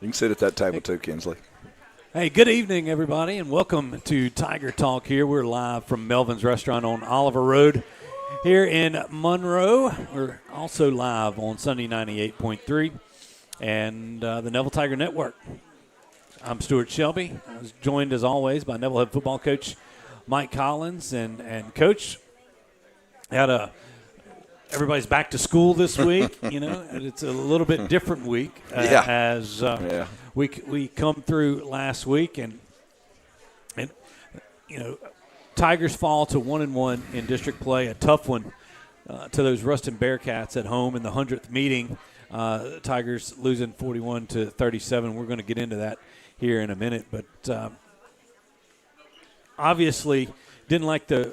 You can sit at that table too, Kinsley. Hey, good evening, everybody, and welcome to Tiger Talk here. We're live from Melvin's Restaurant on Oliver Road here in Monroe. We're also live on Sunday 98.3 and the Neville Tiger Network. I'm Stewart Shelby. I was joined, as always, by Neville head football coach Mike Collins. And Coach, everybody's back to school this week. It's a little bit different week as we come through last week, and Tigers fall to 1-1 in district play, a tough one to those Ruston Bearcats at home in the 100th meeting. Tigers losing 41-37. We're going to get into that here in a minute, but obviously didn't like the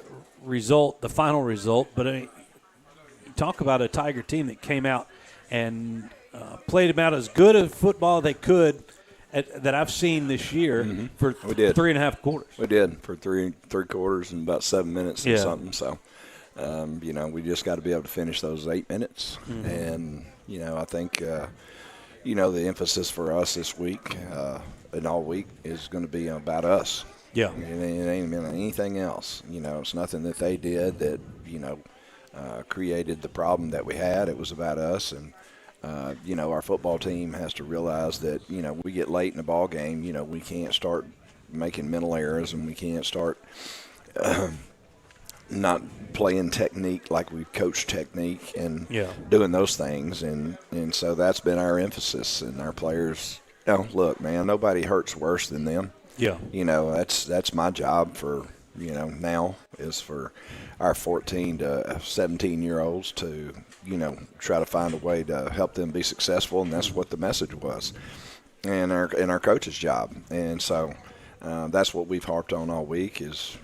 final result, but talk about a Tiger team that came out and played about as good a football they could that I've seen this year for 3.5 quarters. We did for three quarters and about 7 minutes and something. So, we just got to be able to finish those 8 minutes. And, I think, the emphasis for us this week and all week is going to be about us. Yeah. It ain't anything else. It's nothing that they did that, created the problem that we had. It was about us. And, our football team has to realize that, we get late in the ball game, we can't start making mental errors, and we can't start not playing technique like we coach technique and doing those things. And so that's been our emphasis. And our players, look, man, nobody hurts worse than them. Yeah. That's my job for, now is for our 14 to 17-year-olds to, try to find a way to help them be successful, and that's what the message was, and our coach's job. And so that's what we've harped on all week is,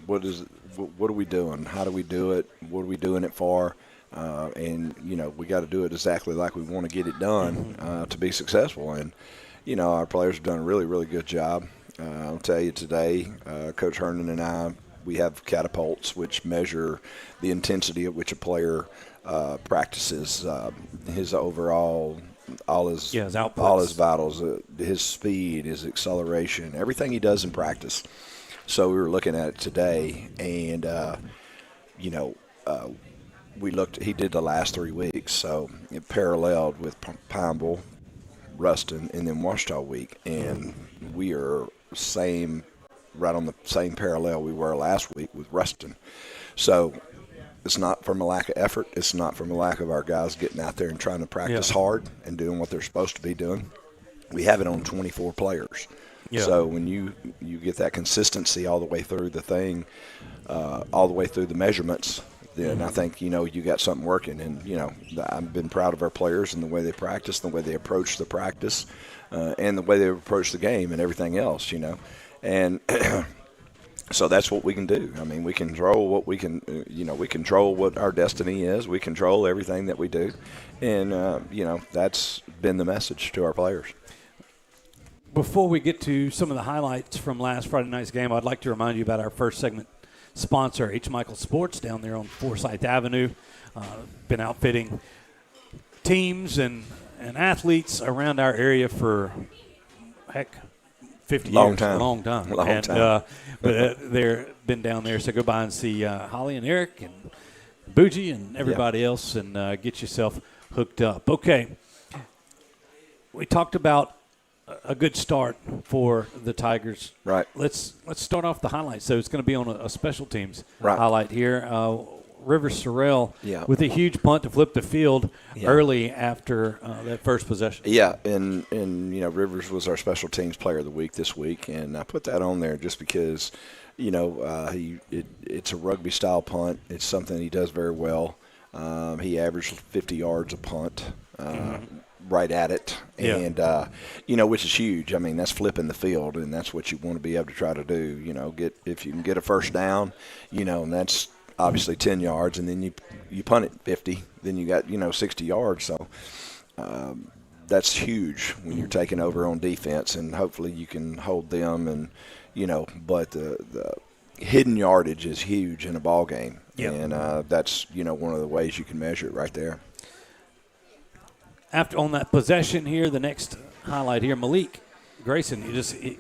what are we doing? How do we do it? What are we doing it for? And, we got to do it exactly like we want to get it done to be successful. And, our players have done a really, really good job. I'll tell you today, Coach Herndon and I, we have catapults which measure the intensity at which a player practices his overall, all his vitals, his speed, his acceleration, everything he does in practice. So we were looking at it today, and we looked. He did the last 3 weeks, so it paralleled with Pineville, Ruston, and then Ouachita week, and we are right on the same parallel we were last week with Ruston. So it's not from a lack of effort. It's not from a lack of our guys getting out there and trying to practice hard and doing what they're supposed to be doing. We have it on 24 players. Yeah. So when you get that consistency all the way through the thing, all the way through the measurements, then I think, you got something working. And, I've been proud of our players and the way they practice, the way they approach the practice, and the way they approach the game and everything else, And so that's what we can do. I mean, we control what we can, we control what our destiny is. We control everything that we do. And, that's been the message to our players. Before we get to some of the highlights from last Friday night's game, I'd like to remind you about our first segment sponsor, H. Michael Sports, down there on Forsyth Avenue. Been outfitting teams and athletes around our area for, 50 years. A long time. But they've been down there, so go by and see Holly and Eric and Bougie and everybody else and get yourself hooked up. Okay. We talked about a good start for the Tigers. Right. Let's start off the highlights. So it's going to be on a special teams highlight here. Rivers Sorrell with a huge punt to flip the field early after that first possession. Yeah, and Rivers was our special teams player of the week this week, and I put that on there just because, it's a rugby-style punt. It's something he does very well. He averaged 50 yards a punt. Right at it, and which is huge. I mean, that's flipping the field, and that's what you want to be able to try to do. If you can get a first down, and that's obviously 10 yards, and then you punt it 50, then you got 60 yards. So that's huge when you're taking over on defense, and hopefully you can hold them. And but the hidden yardage is huge in a ball game, and that's one of the ways you can measure it right there. After on that possession here, the next highlight here. Malik Grayson,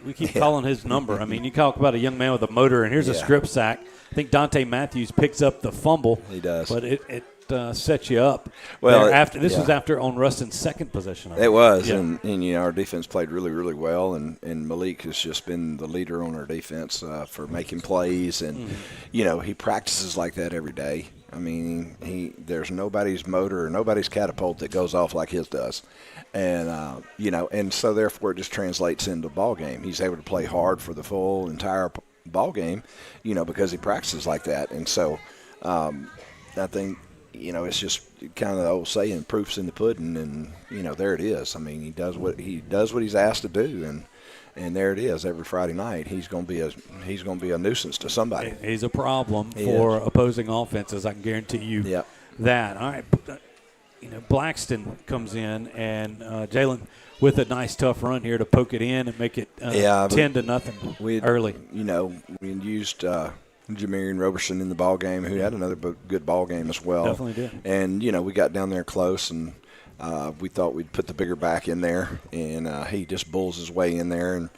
we keep calling his number. I mean, you talk about a young man with a motor, and here's a strip sack. I think Dante Matthews picks up the fumble. He does. But it sets you up. Well, this was after on Ruston's second possession. It was, and our defense played really, really well, and Malik has just been the leader on our defense for making plays, and he practices like that every day. I mean, there's nobody's motor or nobody's catapult that goes off like his does, and and so therefore it just translates into the ball game. He's able to play hard for the full entire ball game, because he practices like that, and so I think. It's just kind of the old saying, proof's in the pudding, and there it is. I mean, he does what he's asked to do, and there it is. Every Friday night, he's going to be a nuisance to somebody. He's a problem for opposing offenses. I can guarantee you that. All right, Blackston comes in, and Jalen with a nice tough run here to poke it in and make it 10-0 early. We used. Jamarian Roberson in the ball game, who had another good ball game as well. Definitely did. And we got down there close, and we thought we'd put the bigger back in there, and he just bulls his way in there. And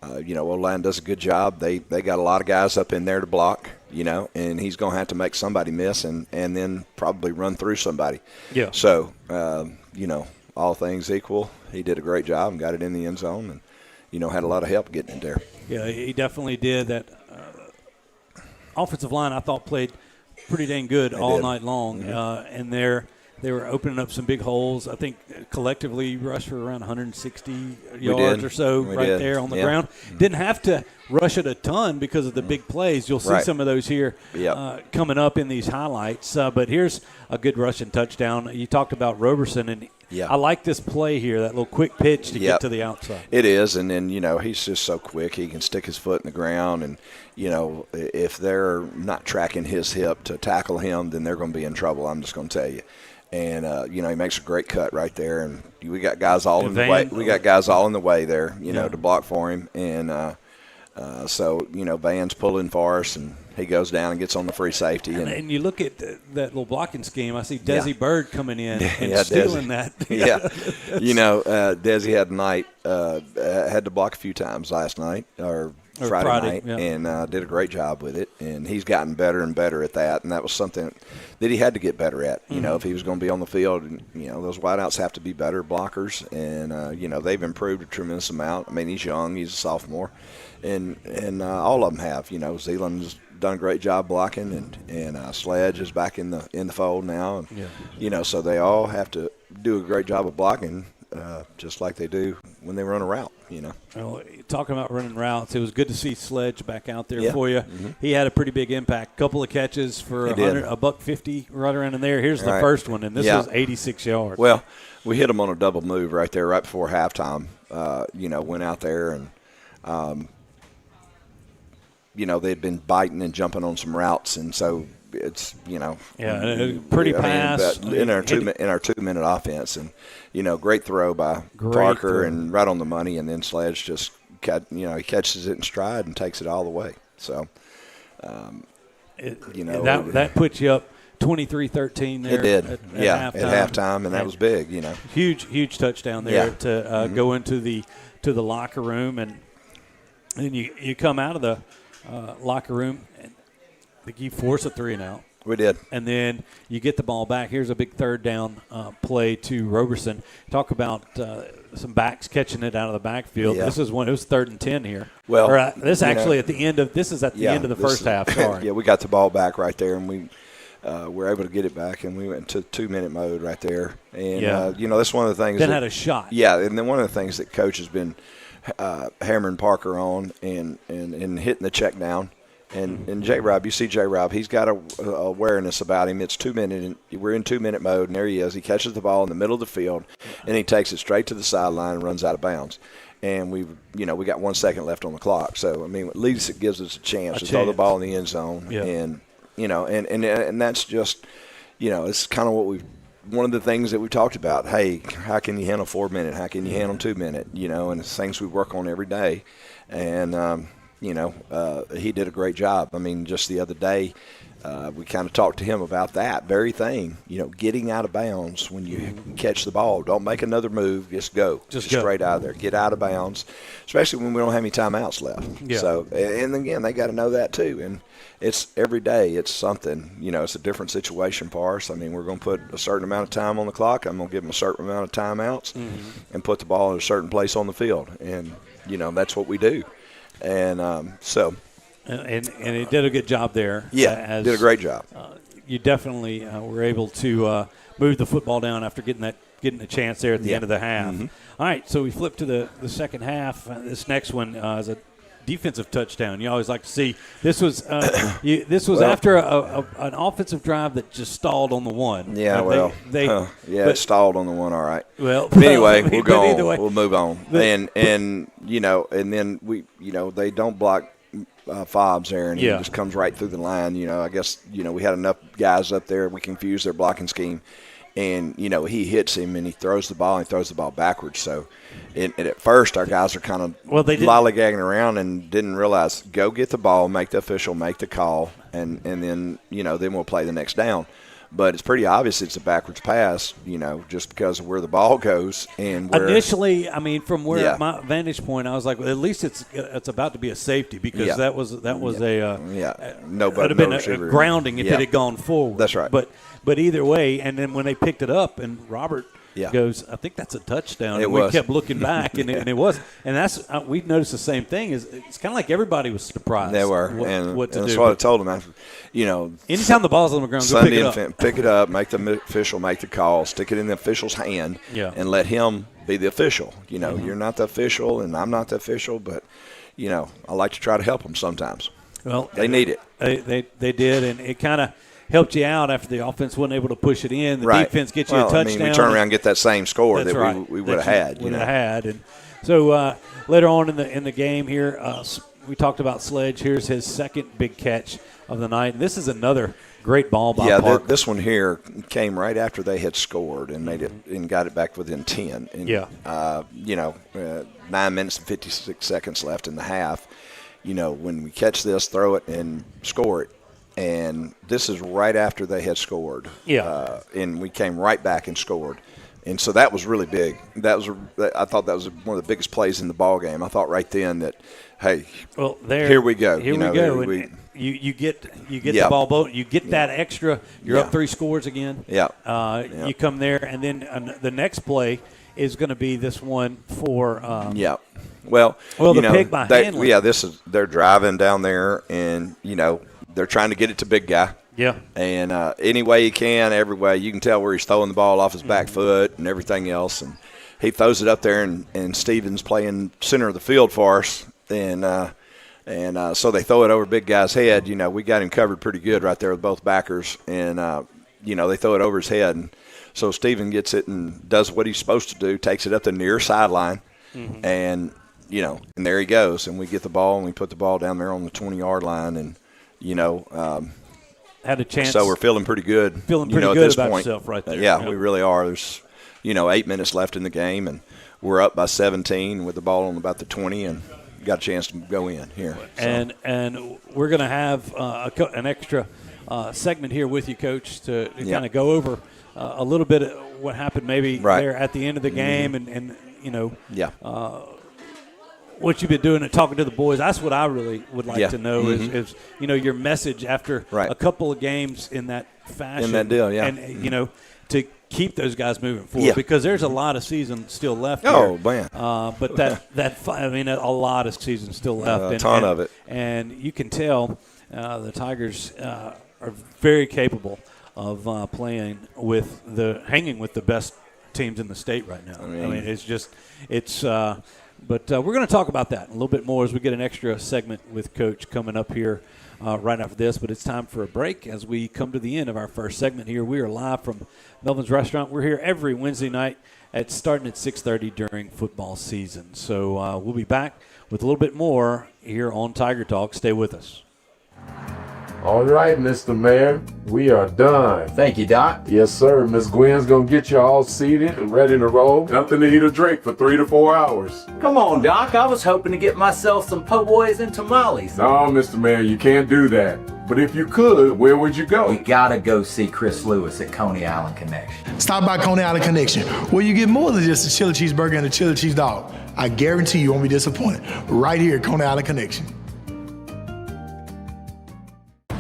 O-line does a good job. They got a lot of guys up in there to block, and he's going to have to make somebody miss and then probably run through somebody. Yeah. So all things equal, he did a great job and got it in the end zone, and had a lot of help getting it there. Yeah, he definitely did that. Offensive line, I thought, played pretty dang good all night long, and they were opening up some big holes. I think collectively rushed for around 160 yards or so there on the ground. Didn't have to rush it a ton because of the big plays. You'll see some of those here coming up in these highlights. But here's a good rushing touchdown. You talked about Roberson, and I like this play here, that little quick pitch to get to the outside. It is, and then, he's just so quick. He can stick his foot in the ground, and, if they're not tracking his hip to tackle him, then they're going to be in trouble, I'm just going to tell you. And, he makes a great cut right there, and we got guys all in the way. We got guys all in the way there, to block for him. And so, Van's pulling for us, and he goes down and gets on the free safety. And you look at that little blocking scheme. I see Desi Bird coming in and stealing that. Desi had had to block a few times last night or Friday night, and did a great job with it. And he's gotten better and better at that, and that was something that he had to get better at. If he was going to be on the field, and, those wideouts have to be better blockers, and they've improved a tremendous amount. I mean, he's young, he's a sophomore, and all of them have. Zeeland's done a great job blocking, and Sledge is back in the fold now, and so they all have to do a great job of blocking, just like they do when they run a route. Well, talking about running routes, it was good to see Sledge back out there for you. He had a pretty big impact. Couple of catches for $150 right around in there. Here's the first one, and this was 86 yards. Well, we hit him on a double move right there, right before halftime. Went out there and. They'd been biting and jumping on some routes, and so it's pretty pass in our 2 minute offense, and great throw by Parker and right on the money, and then Sledge just he catches it in stride and takes it all the way. So that puts you up 23-13 there. It did, at halftime, and that was big. Huge touchdown there to go into the locker room, and then you come out of the locker room, and I think you force a 3-and-out. We did. And then you get the ball back. Here's a big third down play to Roberson. Talk about some backs catching it out of the backfield. Yeah. This is when it was 3rd and 10 here. Well, this actually at the end of the first half. Sorry. We got the ball back right there, and we were able to get it back, and we went into 2-minute mode right there. And that's one of the things. Then had a shot. Yeah, and then one of the things that coach has been hammering Parker on and hitting the check down. And J-Rob, you see J-Rob, he's got a awareness about him. It's 2 minutes. We're in 2-minute mode, and there he is. He catches the ball in the middle of the field, and he takes it straight to the sideline and runs out of bounds. And we got 1 second left on the clock. So, at least it gives us a chance to throw the ball in the end zone. Yeah. And, and that's just, it's kind of one of the things that we talked about. Hey, how can you handle 4 minute? How can you handle 2 minute? And it's things we work on every day. And, he did a great job. I mean, just the other day, we kind of talked to him about that very thing, getting out of bounds when you catch the ball. Don't make another move. Just go. Just go. Straight out of there. Get out of bounds, especially when we don't have any timeouts left. Yeah. So, and again, they got to know that too. And it's every day it's something. It's a different situation for us. I mean, we're going to put a certain amount of time on the clock. I'm going to give them a certain amount of timeouts and put the ball in a certain place on the field. And, that's what we do. And so – And he did a good job there. Yeah, did a great job. You definitely were able to move the football down after getting a chance there at the end of the half. All right, so we flip to the second half. This next one is a defensive touchdown. You always like to see. This was after an offensive drive that just stalled on the one. Yeah, it stalled on the one. All right. Well, but anyway, we'll go on. Way, we'll move on. And then we they don't block fobs there, and he just comes right through the line. I guess we had enough guys up there. We confused their blocking scheme, and he hits him and he throws the ball backwards. So, and at first our guys are kind of lollygagging around and didn't realize go get the ball, make the official make the call, and then then we'll play the next down. But it's pretty obvious it's a backwards pass, just because of where the ball goes and where. Initially, I mean, from where my vantage point, I was like, well, at least it's about to be a safety because that was nobody would have been a grounding if it had gone forward. That's right. But either way, and then when they picked it up and Robert goes, I think that's a touchdown. And we kept looking back, and it was. And that's we noticed the same thing. It's kind of like everybody was surprised. They were. What to do. That's what I told them. Anytime the ball's on the ground, Sunday go pick it up, make the official make the call, stick it in the official's hand, and let him be the official. You're not the official, and I'm not the official, but I like to try to help them sometimes. Well, they need it. They did, and it kind of helped you out after the offense wasn't able to push it in. The defense gets you a touchdown. I mean, we turn around and get that same score that we would have had. And so later on in the game here, we talked about Sledge. Here's his second big catch of the night. And this is another great ball by Park. This one here came right after they had scored and made it and got it back within 10. And, 9 minutes and 56 seconds left in the half. When we catch this, throw it, and score it. And this is right after they had scored. And we came right back and scored. And so that was really big. I thought that was one of the biggest plays in the ball game. I thought right then that, hey, here we go. Here we go. You get the ball. You get that extra. You're up 3 scores again. You come there, and then the next play is going to be this one for. Well, the pick by Hanlon. They're driving down there, and they're trying to get it to big guy. Yeah. And any way he can, every way, you can tell where he's throwing the ball off his back foot and everything else. And he throws it up there, and Steven's playing center of the field for us. And so they throw it over big guy's head. We got him covered pretty good right there with both backers. And, they throw it over his head. And so Steven gets it and does what he's supposed to do, takes it up the near sideline. And, and there he goes. And we get the ball, and we put the ball down there on the 20-yard line. And, had a chance. So we're feeling pretty good. Feeling pretty good about yourself right there. Yeah, we really are. There's, 8 minutes left in the game, and we're up by 17 with the ball on about the 20, and got a chance to go in here. So. And we're going to have an extra segment here with you, Coach, to kind of go over a little bit of what happened maybe there at the end of the game, and what you've been doing and talking to the boys. That's what I really would like to know is your message after a couple of games in that fashion. In that deal, And, to keep those guys moving forward because there's a lot of season still left here. Oh, man. But a lot of season still left. A ton of it. And you can tell the Tigers are very capable of hanging with the best teams in the state right now. I mean But we're going to talk about that a little bit more as we get an extra segment with Coach coming up here right after this. But it's time for a break as we come to the end of our first segment here. We are live from Melvin's Restaurant. We're here every Wednesday night starting at 6:30 during football season. So we'll be back with a little bit more here on Tiger Talk. Stay with us. All right, Mr. Mayor, we are done. Thank you, Doc. Yes, sir. Miss Gwen's gonna get you all seated and ready to roll. Nothing to eat or drink for 3 to 4 hours. Come on, Doc. I was hoping to get myself some po' boys and tamales. No, Mr. Mayor, you can't do that. But if you could, where would you go? We gotta go see Chris Lewis at Coney Island Connection. Stop by Coney Island Connection, where you get more than just a chili cheeseburger and a chili cheese dog. I guarantee you won't be disappointed. Right here at Coney Island Connection.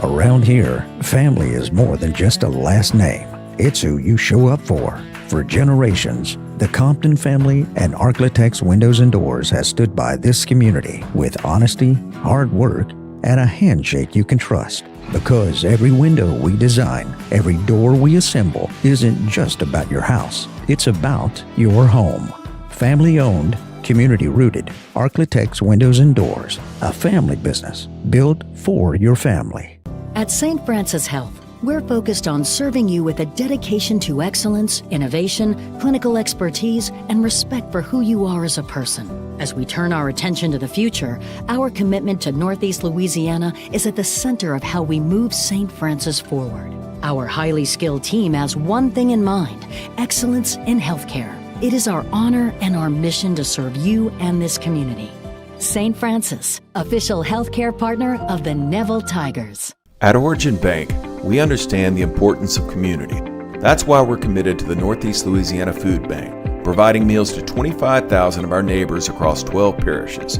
Around here, family is more than just a last name. It's who you show up for. For generations, the Compton family and Architects Windows and Doors has stood by this community with honesty, hard work, and a handshake you can trust. Because every window we design, every door we assemble, isn't just about your house. It's about your home. Family owned, community rooted, Architects Windows and Doors, a family business built for your family. At St. Francis Health, we're focused on serving you with a dedication to excellence, innovation, clinical expertise, and respect for who you are as a person. As we turn our attention to the future, our commitment to Northeast Louisiana is at the center of how we move St. Francis forward. Our highly skilled team has one thing in mind: excellence in healthcare. It is our honor and our mission to serve you and this community. St. Francis, official healthcare partner of the Neville Tigers. At Origin Bank, we understand the importance of community. That's why we're committed to the Northeast Louisiana Food Bank, providing meals to 25,000 of our neighbors across 12 parishes.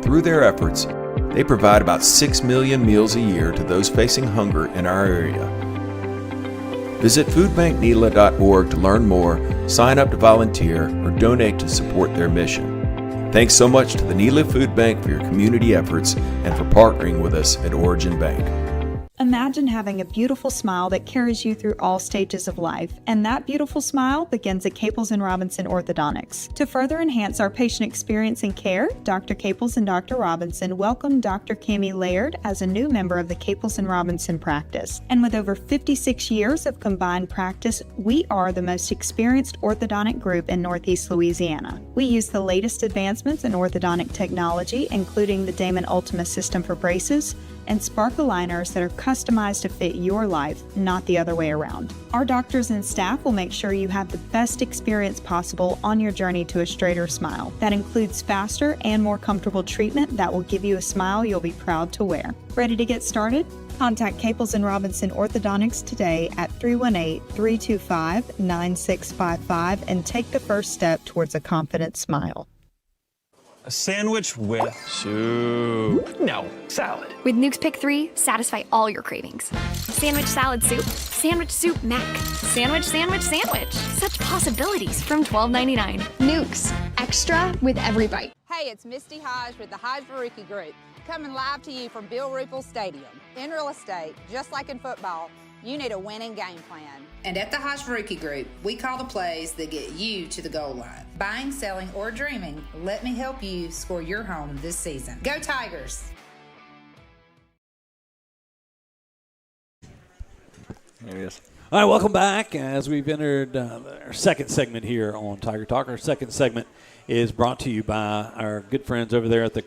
Through their efforts, they provide about 6 million meals a year to those facing hunger in our area. Visit foodbanknedla.org to learn more, sign up to volunteer, or donate to support their mission. Thanks so much to the Nedla Food Bank for your community efforts and for partnering with us at Origin Bank. Imagine having a beautiful smile that carries you through all stages of life, and that beautiful smile begins at Caples & Robinson Orthodontics. To further enhance our patient experience and care, Dr. Caples and Dr. Robinson welcomed Dr. Cammie Laird as a new member of the Caples & Robinson practice. And with over 56 years of combined practice, we are the most experienced orthodontic group in Northeast Louisiana. We use the latest advancements in orthodontic technology, including the Damon Ultima system for braces, and Spark aligners that are customized to fit your life, not the other way around. Our doctors and staff will make sure you have the best experience possible on your journey to a straighter smile. That includes faster and more comfortable treatment that will give you a smile you'll be proud to wear. Ready to get started? Contact Caples & Robinson Orthodontics today at 318-325-9655 and take the first step towards a confident smile. A sandwich with soup. No, salad. With Nuke's Pick 3, satisfy all your cravings. Sandwich salad soup, sandwich soup mac, sandwich, sandwich, sandwich. Such possibilities from $12.99. Nuke's, extra with every bite. Hey, it's Misty Hodge with the Hodge Baruki Group, coming live to you from Bill Ruppel Stadium. In real estate, just like in football, you need a winning game plan. And at the Hodge Baruki Group, we call the plays that get you to the goal line. Buying, selling, or dreaming, let me help you score your home this season. Go Tigers! There it is. All right, welcome back. As we've entered our second segment here on Tiger Talk, our second segment is brought to you by our good friends over there at the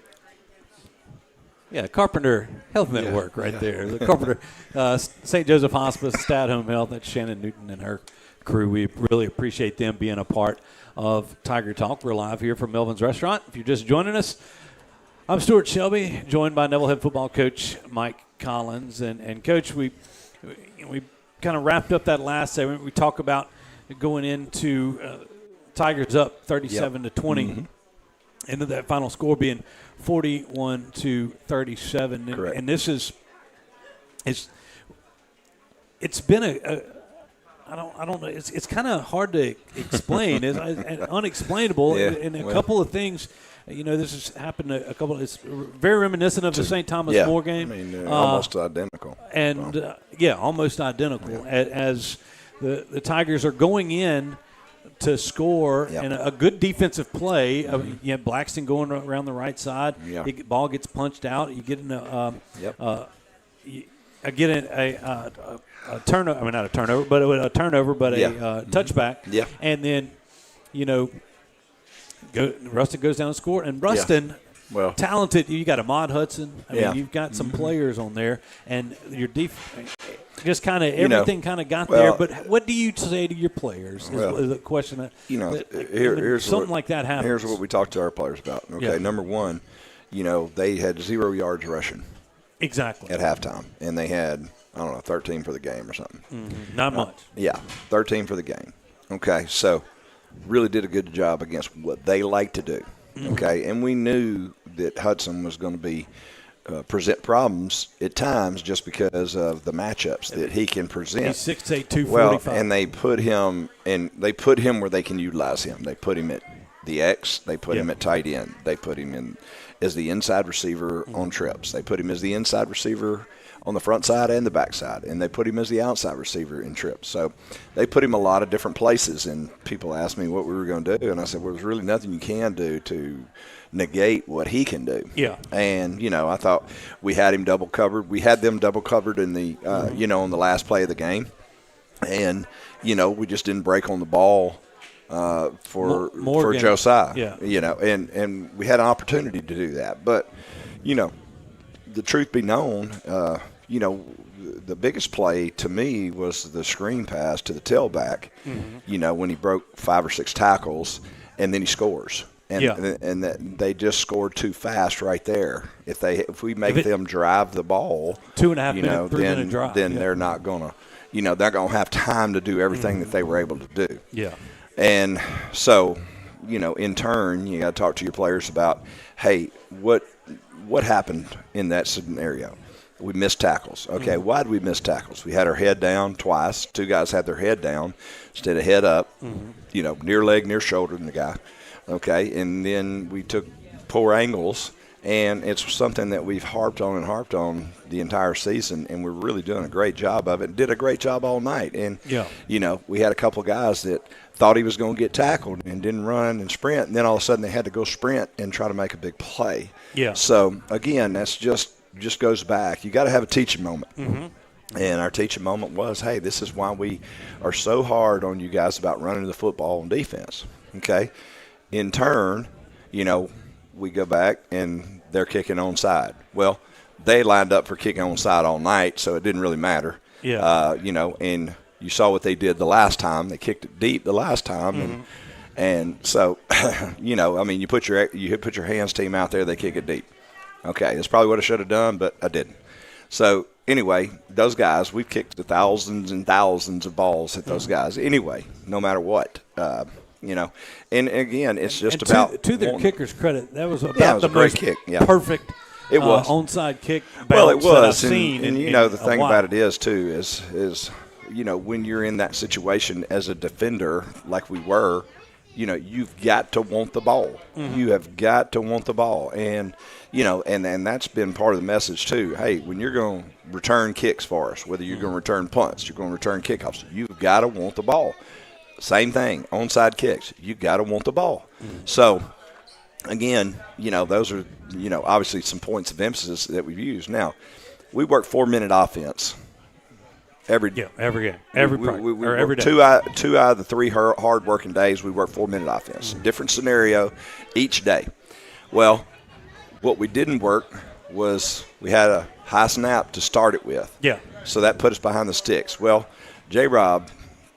Carpenter Health Network there. The Carpenter, St. Joseph Hospice, Stat Home Health. That's Shannon Newton and her crew. We really appreciate them being a part of Tiger Talk. We're live here from Melvin's Restaurant. If you're just joining us, I'm Stewart Shelby, joined by Neville head football coach Mike Collins. And Coach, we kind of wrapped up that last segment. We talked about going into Tigers up 37-20. Mm-hmm. Into that final score being 41-37. Correct. And this it's been I don't know. It's kind of hard to explain. It's unexplainable. Yeah, and a couple of things. This has happened a couple. It's very reminiscent of the St. Thomas More game. I mean, almost identical. And almost identical. As the Tigers are going in to score and a good defensive play. You have Blackston going around the right side. Yeah. The ball gets punched out. You get in a turnover. I mean, not a turnover, but a turnover, but a touchback. Yeah. And then, Ruston goes down and score. And Ruston, talented. You got Ahmad Hudson. I mean, you've got some Mm-hmm. players on there, and your just kind of everything kind of got there. But what do you say to your players? Is the question that here's something like that happens. Here's what we talked to our players about. Okay, number one, they had 0 yards rushing. Exactly. At halftime, and they had 13 for the game or something. Mm-hmm. Not much. 13 for the game. Okay, so really did a good job against what they like to do. Okay, and we knew that Hudson was going to be present problems at times just because of the matchups that he can present. He's 6'8", 245. Well, and they put him where they can utilize him. They put him at the X. They put him at tight end. They put him in as the inside receiver on trips. They put him as the inside receiver on the front side and the back side, and they put him as the outside receiver in trips. So they put him a lot of different places, and people asked me what we were going to do, and I said, well, there's really nothing you can do to negate what he can do. Yeah. And, I thought we had him double covered. We had them double covered in the, on the last play of the game. And, we just didn't break on the ball for Josiah. Yeah. And we had an opportunity to do that. But, the truth be known, the biggest play to me was the screen pass to the tailback, when he broke 5 or 6 tackles and then he scores. And that they just scored too fast right there. If we make them drive the ball, 2.5 minute, 3 minute drive, then they're not gonna, they're gonna have time to do everything that they were able to do. Yeah. And so, in turn, you got to talk to your players about, hey, what happened in that scenario? We missed tackles. Okay, why did we miss tackles? We had our head down twice. 2 guys had their head down instead of head up. Near leg, near shoulder than the guy. Okay, and then we took poor angles, and it's something that we've harped on the entire season, and we're really doing a great job of it. Did a great job all night. And, we had a couple of guys that thought he was going to get tackled and didn't run and sprint, and then all of a sudden they had to go sprint and try to make a big play. Yeah. So, again, that's just goes back. You got to have a teaching moment. And our teaching moment was, hey, this is why we are so hard on you guys about running the football on defense. Okay? In turn, we go back and they're kicking onside. Well, they lined up for kicking onside all night, so it didn't really matter. Yeah. And you saw what they did the last time. They kicked it deep the last time, and so, you put your hands team out there, they kick it deep. Okay, that's probably what I should have done, but I didn't. So anyway, those guys, we've kicked thousands and thousands of balls at those guys. Anyway, no matter what. And again, it's just about to their kickers' credit, that was about it was the a great most kick. Yeah. Perfect. It was onside kick. Well, it was, that I've seen and the thing about it is too is when you're in that situation as a defender like we were, you've got to want the ball. You have got to want the ball, and and that's been part of the message too. Hey, when you're going to return kicks for us, whether you're going to return punts, you're going to return kickoffs, you've got to want the ball. Same thing, onside kicks. You got to want the ball. So, again, those are, obviously some points of emphasis that we've used. Now, we work 4-minute offense every day. Every game, every day. Two out of the 3 hard working days, we work 4-minute offense. Different scenario each day. Well, what we didn't work was we had a high snap to start it with. Yeah. So that put us behind the sticks. Well, J-Rob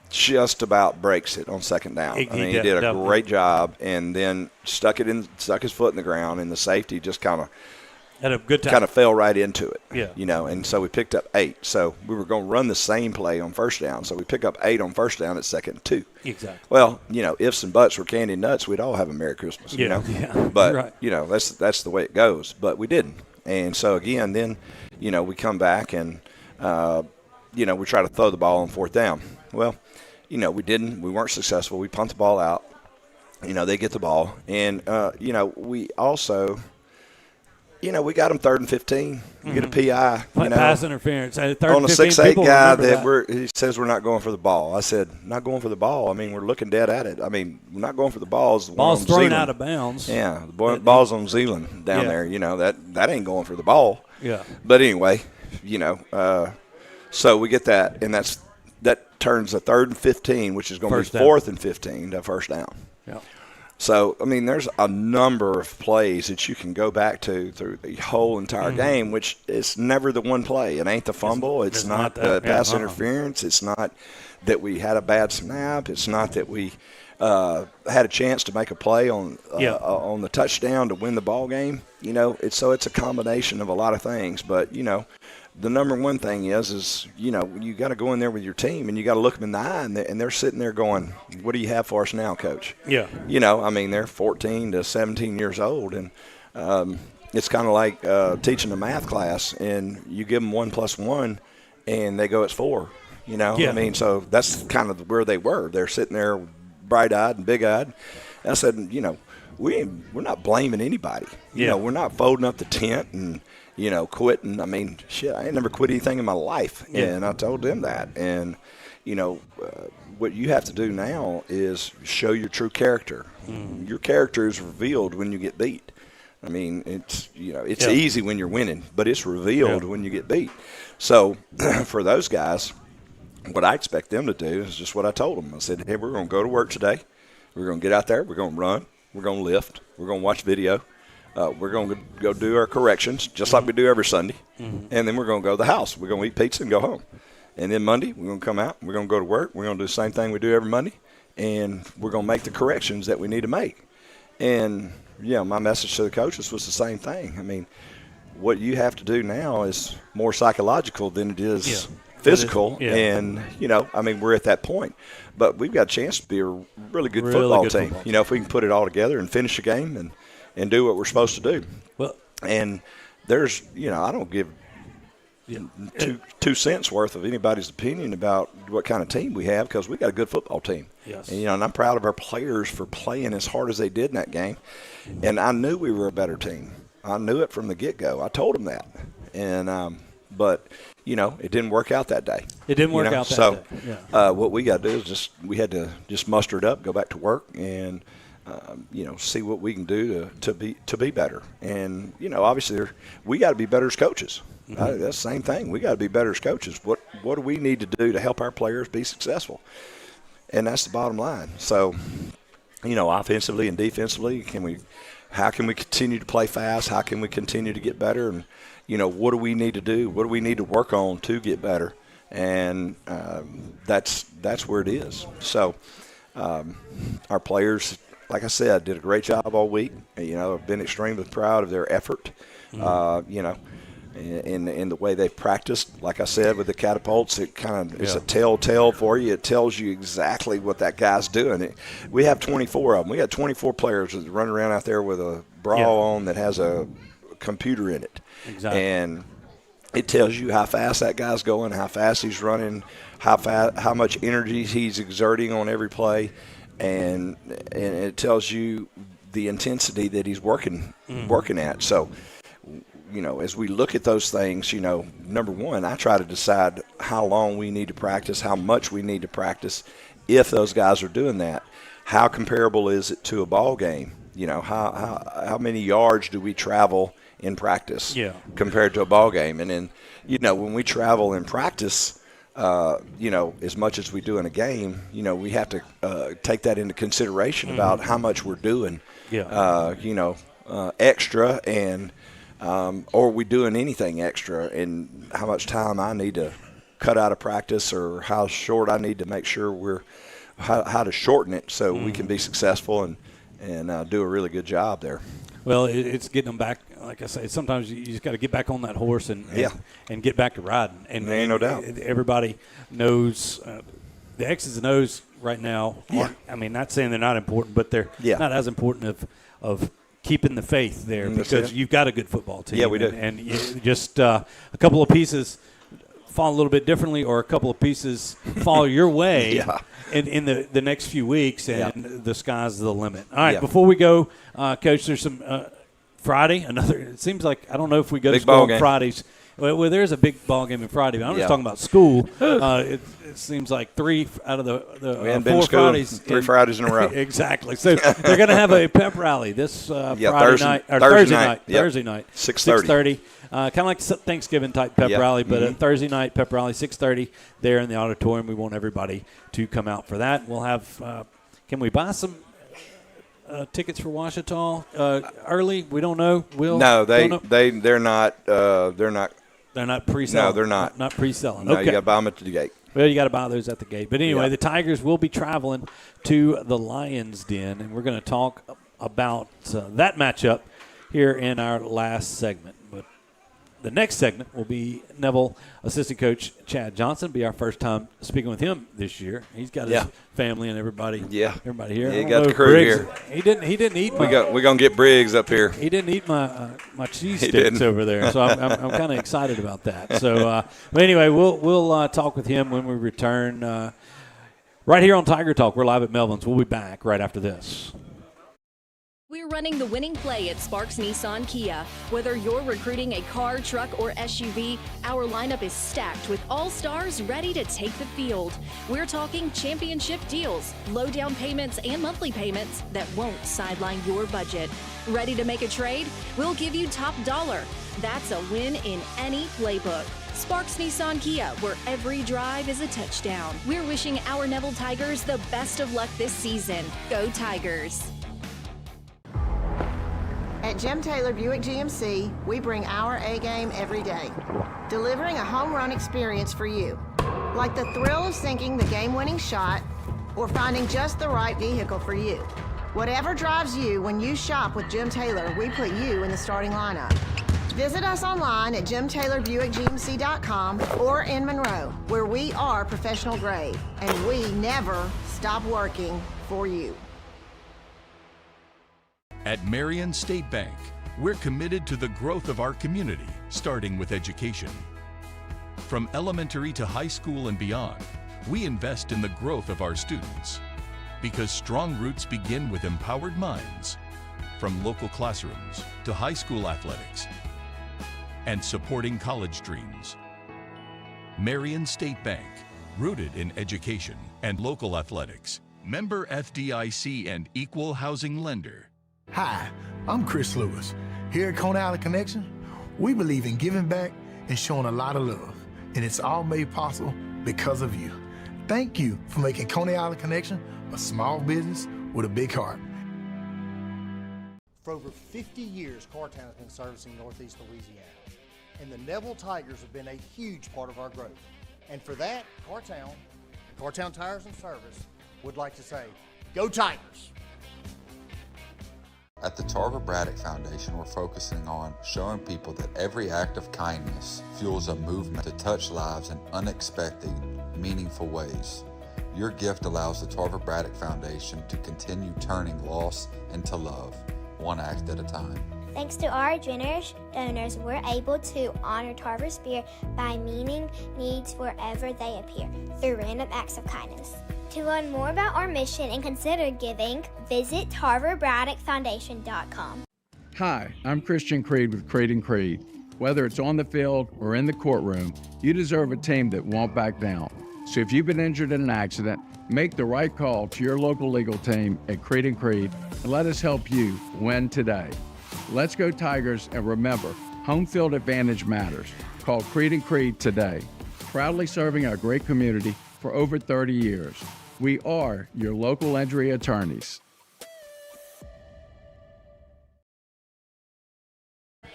just about breaks it on second down. He did a great job, and then stuck his foot in the ground, and the safety just kind of had a good time. Kind of fell right into it. Yeah. And so we picked up 8. So we were going to run the same play on first down. So we pick up 8 on first down at second and 2. Exactly. Well, ifs and buts were candy and nuts, we'd all have a Merry Christmas. Yeah. But right. That's the way it goes. But we didn't. And so again, then we come back and we try to throw the ball on fourth down. Well, we didn't. We weren't successful. We punt the ball out. They get the ball. And, we also, we got them 3rd and 15. We get a PI. Pass interference. On a 6'8" guy he says we're not going for the ball. I said, not going for the ball. I mean, we're looking dead at it. I mean, we're not going for the ball. The ball's thrown out of bounds. Yeah, the ball's on Zealand down there. That ain't going for the ball. Yeah. But anyway, so we get that, and that turns a 3rd and 15, which is going to be 4th and 15 to first down. Yeah. So, I mean, there's a number of plays that you can go back to through the whole entire game, which is never the one play. It ain't the fumble. It's not the pass interference. It's not that we had a bad snap. It's not that we had a chance to make a play on the touchdown to win the ball game. You know, it's a combination of a lot of things. But, you know, the number one thing is you know, you got to go in there with your team and you got to look them in the eye, and they're sitting there going, what do you have for us now, Coach? Yeah. You know, I mean, they're 14 to 17 years old, and it's kind of like teaching a math class, and you give them 1 + 1, and they go, it's 4. You know, I mean, so that's kind of where they were. They're sitting there bright-eyed and big-eyed. And I said, you know, we're not blaming anybody. You know, we're not folding up the tent and, you know, quitting. I mean, shit, I ain't never quit anything in my life. And I told them that. And, you know, what you have to do now is show your true character. Your character is revealed when you get beat. I mean, it's, you know, it's easy when you're winning, but it's revealed when you get beat. So for those guys, what I expect them to do is just what I told them. I said, hey, we're going to go to work today. We're going to get out there. We're going to run. We're going to lift. We're going to watch video. We're going to go do our corrections just like we do every Sunday. And then we're going to go to the house. We're going to eat pizza and go home. And then Monday, we're going to come out. We're going to go to work. We're going to do the same thing we do every Monday. And we're going to make the corrections that we need to make. And, yeah, my message to the coaches was the same thing. I mean, what you have to do now is more psychological than it is physical. And, you know, I mean, we're at that point. But we've got a chance to be a really good football team. You know, if we can put it all together and finish the game and do what we're supposed to do. Well, and there's, you know, I don't give two cents worth of anybody's opinion about what kind of team we have because we got a good football team. Yes. And, you know, and I'm proud of our players for playing as hard as they did in that game. And I knew we were a better team. I knew it from the get-go. I told them that. And but, you know, it didn't work out that day. It didn't work out that day. So what we got to do is we had to muster it up, go back to work, and you know, see what we can do to be better. And, you know, obviously we got to be better as coaches. That's the same thing. We got to be better as coaches. What do we need to do to help our players be successful? And that's the bottom line. So, you know, offensively and defensively, how can we continue to play fast? How can we continue to get better? And, you know, what do we need to do? What do we need to work on to get better? And that's where it is. So our players, like I said, did a great job all week. You know, I've been extremely proud of their effort. You know, in the way they practiced. Like I said, with the catapults, it kind of is a telltale for you. It tells you exactly what that guy's doing. We have 24 of them. We got 24 players that run around out there with a bra on that has a computer in it. Exactly. And it tells you how fast that guy's going, how fast he's running, how much energy he's exerting on every play, and it tells you the intensity that he's working at. So, you know, as we look at those things, you know, number one, I try to decide how long we need to practice, how much we need to practice. If those guys are doing that, how comparable is it to a ball game? You know, how many yards do we travel in practice compared to a ball game? And then, you know, when we travel in practice, you know, as much as we do in a game, you know, we have to take that into consideration about how much we're doing, you know, extra and or are we doing anything extra and how much time I need to cut out of practice or how short I need to make sure how to shorten it so we can be successful and do a really good job there. Well, it's getting them back. Like I say, sometimes you just got to get back on that horse and get back to riding. And there ain't no doubt. Everybody knows the X's and O's right now. I mean, not saying they're not important, but they're not as important of keeping the faith there because you've got a good football team. Yeah, we do. And just a couple of pieces fall a little bit differently or a couple of pieces fall your way in the next few weeks, and the sky's the limit. All right, before we go, Coach, there's some Friday, it seems like, I don't know if we go to school on Fridays. Well, there's a big ball game on Friday, but I'm just talking about school. It seems like 3 out of the 4 Fridays. 3 Fridays in a row. Exactly. So they're going to have a pep rally this Friday night or Thursday night. Thursday night. 6:30. Kind of like Thanksgiving type pep rally, but a Thursday night pep rally, 6:30 there in the auditorium. We want everybody to come out for that. We'll have. Can we buy some tickets for Ouachita early? We don't know. No, they're not. They're not pre-selling. No, they're not. Not pre-selling. No, okay. you got to buy them at the gate. Well, you got to buy those at the gate. But anyway, Yeah. the Tigers will be traveling to the Lions Den, and we're going to talk about that matchup here in our last segment. But the next segment will be Neville assistant coach Chad Johnson. Be our first time speaking with him this year. He's got his family and everybody. Yeah, everybody here. Yeah, he got the crew here. He didn't eat. We're gonna get Briggs up here. He didn't eat my cheese sticks over there, so I'm kind of excited about that. So, but anyway, we'll talk with him when we return. Right here on Tiger Talk, we're live at Melvin's. We'll be back right after this. We're running the winning play at Sparks Nissan Kia. Whether you're recruiting a car, truck, or SUV, our lineup is stacked with all stars ready to take the field. We're talking championship deals, low down payments, and monthly payments that won't sideline your budget. Ready to make a trade? We'll give you top dollar. That's a win in any playbook. Sparks Nissan Kia, where every drive is a touchdown. We're wishing our Neville Tigers the best of luck this season. Go Tigers! At Jim Taylor Buick GMC, we bring our A-game every day, delivering a home run experience for you. Like the thrill of sinking the game-winning shot or finding just the right vehicle for you. Whatever drives you when you shop with Jim Taylor, we put you in the starting lineup. Visit us online at jimtaylorbuickgmc.com or in Monroe, where we are professional grade, and we never stop working for you. At Marion State Bank, we're committed to the growth of our community, starting with education. From elementary to high school and beyond, we invest in the growth of our students. Because strong roots begin with empowered minds, from local classrooms to high school athletics, and supporting college dreams. Marion State Bank, rooted in education and local athletics. Member FDIC and equal housing lender. Hi, I'm Chris Lewis. Here at Coney Island Connection, we believe in giving back and showing a lot of love, and it's all made possible because of you. Thank you for making Coney Island Connection a small business with a big heart. For over 50 years, Cartown has been servicing Northeast Louisiana, and the Neville Tigers have been a huge part of our growth. And for that, Cartown Tires and Service would like to say, go Tigers! At the Tarver Braddock Foundation, we're focusing on showing people that every act of kindness fuels a movement to touch lives in unexpected, meaningful ways. Your gift allows the Tarver Braddock Foundation to continue turning loss into love, one act at a time. Thanks to our generous donors, we're able to honor Tarver's spirit by meeting needs wherever they appear through random acts of kindness. To learn more about our mission and consider giving, visit TarverBraddockFoundation.com. Hi, I'm Christian Creed with Creed & Creed. Whether it's on the field or in the courtroom, you deserve a team that won't back down. So if you've been injured in an accident, make the right call to your local legal team at Creed & Creed and let us help you win today. Let's go Tigers, and remember, home field advantage matters. Call Creed & Creed today. Proudly serving our great community for over 30 years. We are your local injury attorneys. All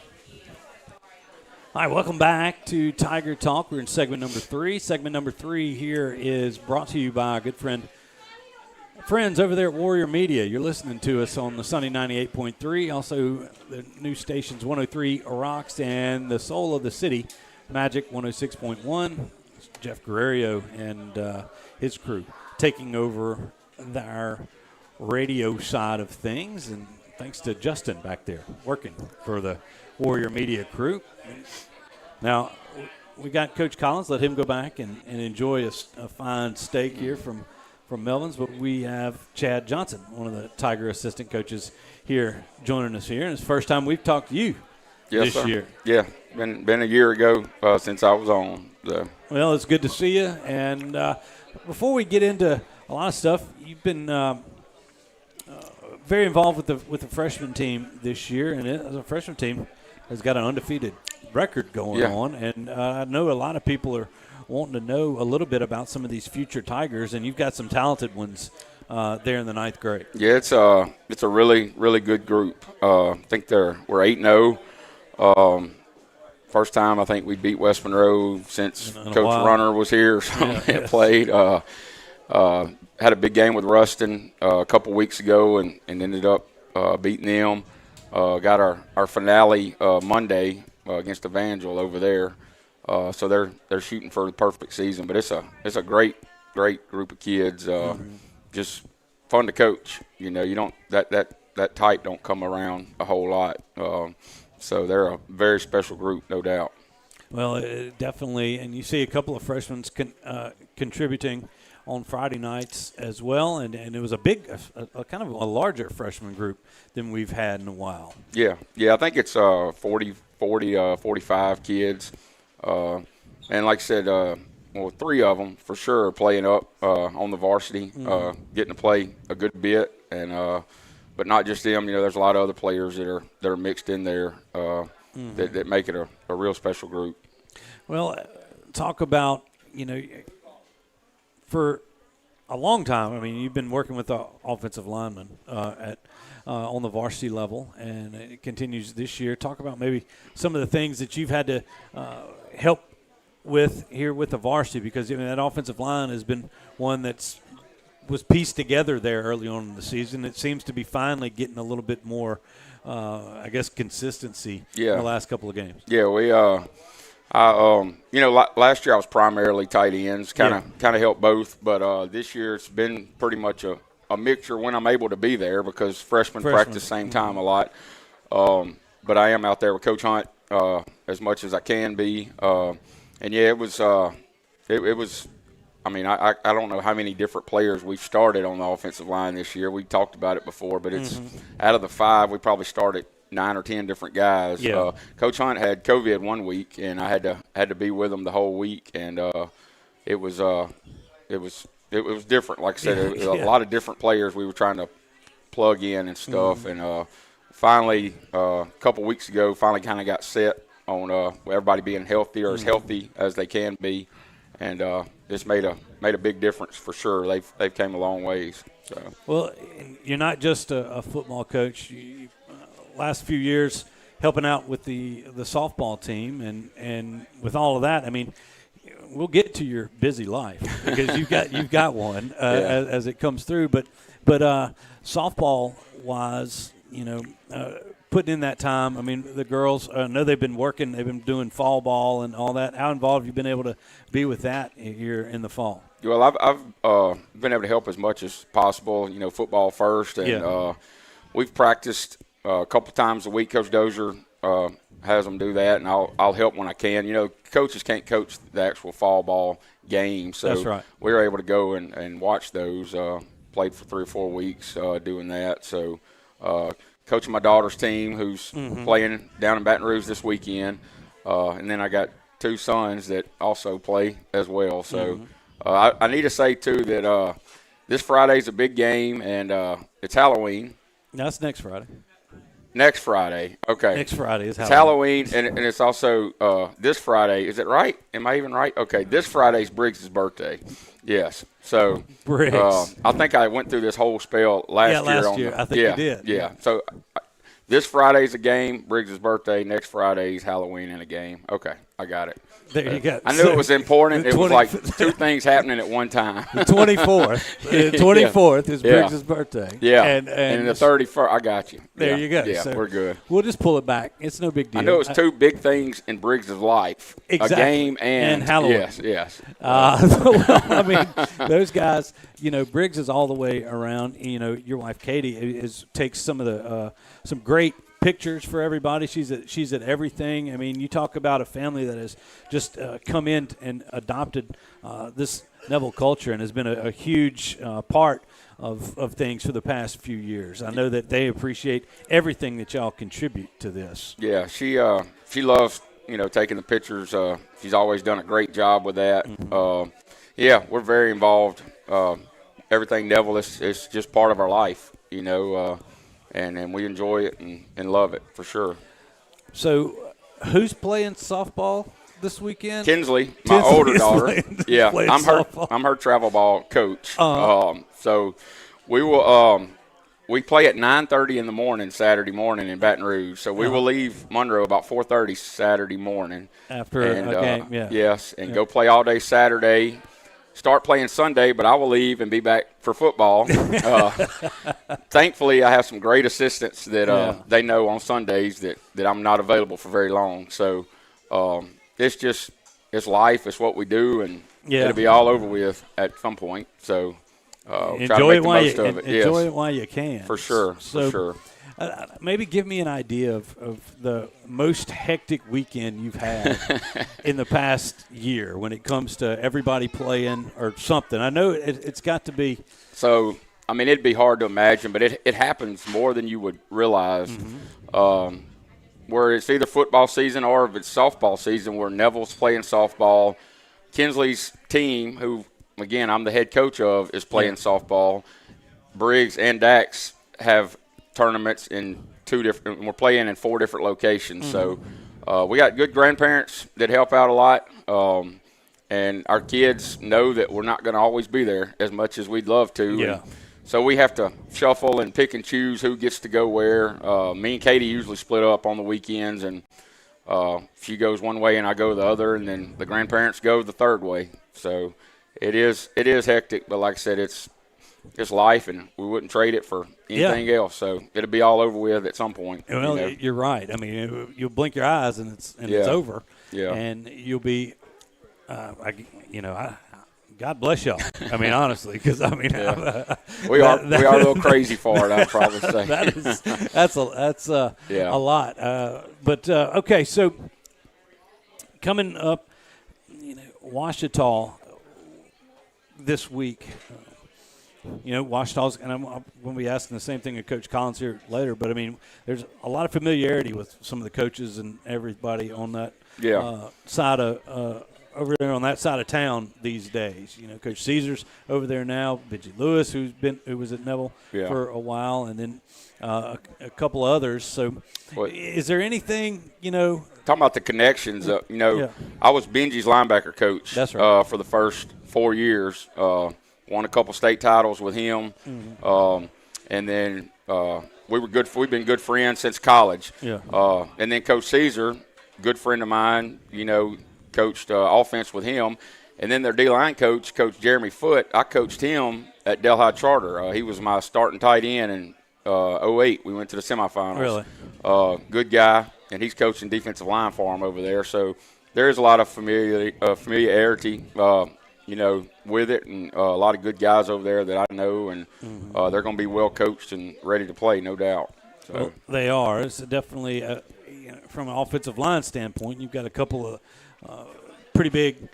right, welcome back to Tiger Talk. We're in segment number 3. Segment number 3 here is brought to you by our good friends over there at Warrior Media. You're listening to us on the Sunny 98.3, also the new stations 103 Rocks and the Soul of the City, Magic 106.1. Jeff Guerrero and his crew taking over our radio side of things, and thanks to Justin back there working for the Warrior Media crew. Now, we got Coach Collins. Let him go back and enjoy a fine steak here from Melvin's, but we have Chad Johnson, one of the Tiger assistant coaches here, joining us here. And it's the first time we've talked to you this year. Yeah, been a year ago since I was on. Well, it's good to see you. And before we get into a lot of stuff, you've been very involved with the freshman team this year, and as a freshman team has got an undefeated record going on. And I know a lot of people are wanting to know a little bit about some of these future Tigers, and you've got some talented ones there in the 9th grade. Yeah, it's a really, really good group. I think we're 8-0. First time I think we beat West Monroe since Coach Runner was here. Played. Had a big game with Ruston a couple weeks ago and ended up beating them. Got our finale Monday against Evangel over there. So they're shooting for the perfect season. But it's a great group of kids. Just fun to coach. You don't that type don't come around a whole lot. So they're a very special group, no doubt. Well, definitely. And you see a couple of freshmen contributing on Friday nights as well, and it was a big, kind of a larger freshman group than we've had in a while. Yeah, I think it's 45 kids, and like I said, 3 of them for sure are playing up on the varsity, getting to play a good bit, and but not just them. There's a lot of other players that are mixed in there that make it a real special group. Well, talk about for a long time. I mean, you've been working with the offensive linemen on the varsity level, and it continues this year. Talk about maybe some of the things that you've had to help with here with the varsity, because that offensive line has been one was pieced together there early on in the season. It seems to be finally getting a little bit more, consistency in the last couple of games. Yeah, we last year I was primarily tight ends, kind of helped both, but this year it's been pretty much a mixture when I'm able to be there, because freshmen practice same time a lot. But I am out there with Coach Hunt as much as I can be, and it was. I mean, I don't know how many different players we've started on the offensive line this year. We talked about it before, but it's out of the 5, we probably started 9 or 10 different guys. Yeah. Coach Hunt had COVID one week, and I had to be with him the whole week, and it was different. Like I said, it was a lot of different players we were trying to plug in and stuff, and finally a couple weeks ago, kind of got set on everybody being healthy or as healthy as they can be. And it's made a big difference for sure. They've came a long ways. So. Well, you're not just a football coach. You, last few years helping out with the softball team, and with all of that, I mean, we'll get to your busy life because you've got one as it comes through. But softball wise, putting in that time. I mean, the girls, I know they've been working, they've been doing fall ball and all that. How involved have you been able to be with that here in the fall? Well, I've been able to help as much as possible, football first. And we've practiced a couple times a week. Coach Dozier has them do that, and I'll help when I can. Coaches can't coach the actual fall ball game. So that's right. We were able to go and watch those. Played for 3 or 4 weeks doing that. So coaching my daughter's team, who's playing down in Baton Rouge this weekend, and then I got 2 sons that also play as well. So I need to say too that this Friday's a big game, and it's Halloween. No, it's next Friday. Next Friday, okay. Next Friday is Halloween. It's Halloween, and it's also this Friday. Is it right? Am I even right? Okay, this Friday's Briggs' birthday. Yes. So Briggs. I think I went through this whole spell last year. I think you did. Yeah. So this Friday's a game, Briggs' birthday. Next Friday's Halloween and a game. Okay, I got it. There you go. I knew it was important. It was like 2 things happening at one time. The 24th. The 24th is Briggs' birthday. Yeah. And the 31st, I got you. There you go. Yeah, so we're good. We'll just pull it back. It's no big deal. I know it's 2 big things in Briggs' life. Exactly. A game and Halloween. Yes. Well, I mean, those guys, Briggs is all the way around. Your wife, Katie, takes some of the some great pictures for everybody. She's at everything. I mean, you talk about a family that has just come in and adopted this Neville culture and has been a huge part of things for the past few years. I know that they appreciate everything that y'all contribute to this. Yeah, she loves taking the pictures. She's always done a great job with that. Yeah, we're very involved. Everything Neville is just part of our life. And we enjoy it and love it for sure. So, who's playing softball this weekend? Kinsley, my older daughter. Yeah, I'm her travel ball coach. So We will. We play at 9:30 in the morning Saturday morning in Baton Rouge, so we will leave Monroe about 4:30 Saturday morning after a game. Yeah. Yes, and go play all day Saturday. Start playing Sunday, but I will leave and be back for football. Thankfully, I have some great assistants that they know on Sundays that I'm not available for very long. So it's life. It's what we do, and it'll be all over with at some point. So enjoy it while you can. For sure. So, for sure. Maybe give me an idea of the most hectic weekend you've had in the past year when it comes to everybody playing or something. I know it's got to be. So, I mean, it'd be hard to imagine, but it happens more than you would realize. Where it's either football season or if it's softball season, where Neville's playing softball. Kinsley's team, who, again, I'm the head coach of, is playing softball. Briggs and Dax have tournaments in we're playing in 4 different locations. So we got good grandparents that help out a lot. And our kids know that we're not going to always be there as much as we'd love to. Yeah. And so we have to shuffle and pick and choose who gets to go where. Me and Katie usually split up on the weekends, and she goes one way and I go the other, and then the grandparents go the third way. So it is hectic, but like I said, it's life, and we wouldn't trade it for anything else. So it'll be all over with at some point. Well, you're right. I mean, you'll blink your eyes and it's over. Yeah. And you'll be, God bless y'all. I mean, honestly, because I mean, we are a little crazy for it. I'd probably say that's a lot. But okay, so coming up, Ouachita this week. Ouachita's, and I'm going to be asking the same thing of Coach Collins here later, but, I mean, there's a lot of familiarity with some of the coaches and everybody on that side of over there on that side of town these days. Coach Caesar's over there now, Benji Lewis, who was at Neville for a while, and then a couple others. So is there anything, Talking about the connections, I was Benji's linebacker coach. That's right. For the first 4 years. Won a couple state titles with him, and then we've been good friends since college. Yeah. And then Coach Caesar, good friend of mine, coached offense with him. And then their D-line coach, Coach Jeremy Foote, I coached him at Delhi Charter. He was my starting tight end in 2008. We went to the semifinals. Really? Good guy, and he's coaching defensive line for him over there. So there is a lot of familiarity. With it, and a lot of good guys over there that I know, and they're going to be well coached and ready to play, no doubt. So. Well, they are. It's definitely, from an offensive line standpoint, you've got a couple of pretty big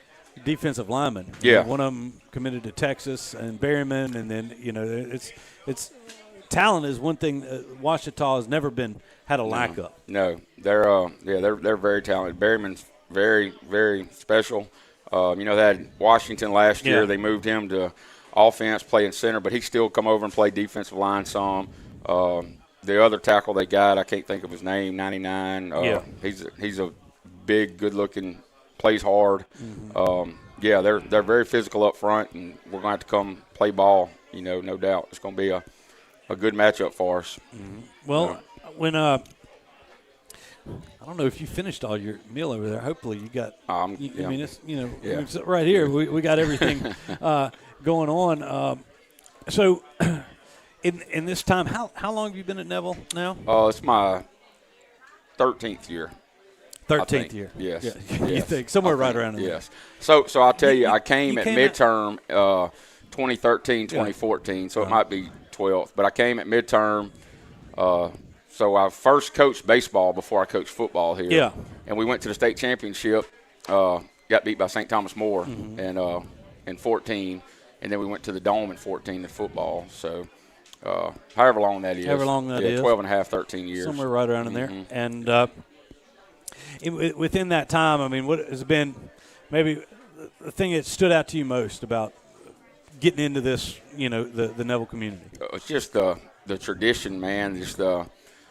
defensive linemen. Yeah. One of them committed to Texas and Berryman, and then it's talent is one thing. Ouachita has never had a lack of. No, they're very talented. Berryman's very, very special. They had Washington last year. They moved him to offense, playing center, but he still come over and play defensive line some. The other tackle they got, I can't think of his name, 99. He's a big, good-looking, plays hard. They're very physical up front, and we're going to have to come play ball, no doubt. It's going to be a good matchup for us. Well, when I don't know if you finished all your meal over there. Hopefully you got. I mean, it's right here. We got everything going on. So, in this time, how long have you been at Neville now? It's my 13th year. 13th year. Yes. Yeah. You think somewhere right around there. Yes. So I'll tell you, I came at midterm 2013, 2014. So it might be 12th, but I came at midterm. So I first coached baseball before I coached football here. Yeah. And we went to the state championship, got beat by St. Thomas More in 14, and then we went to the Dome in 14 in football. So however long that is. However long that is. 12 and a half, 13 years. Somewhere right around in there. And within that time, I mean, what has been maybe the thing that stood out to you most about getting into this, the Neville community? It's just the tradition, man. Just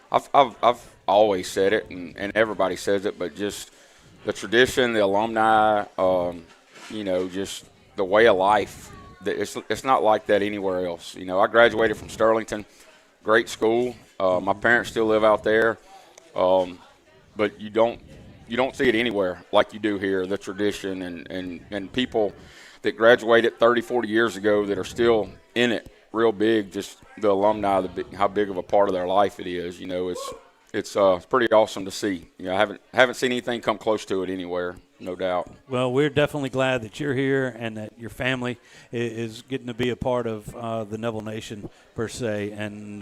I've always said it, and everybody says it, but just the tradition, the alumni, just the way of life it's not like that anywhere else. You know, I graduated from Sterlington, great school. My parents still live out there, but you don't see it anywhere like you do here. The tradition and people that graduated 30, 40 years ago that are still in it real big. Just the alumni, how big of a part of their life it is. You know, it's pretty awesome to see. You know, I haven't seen anything come close to it anywhere, no doubt. Well, we're definitely glad that you're here and that your family is getting to be a part of the Neville Nation per se. And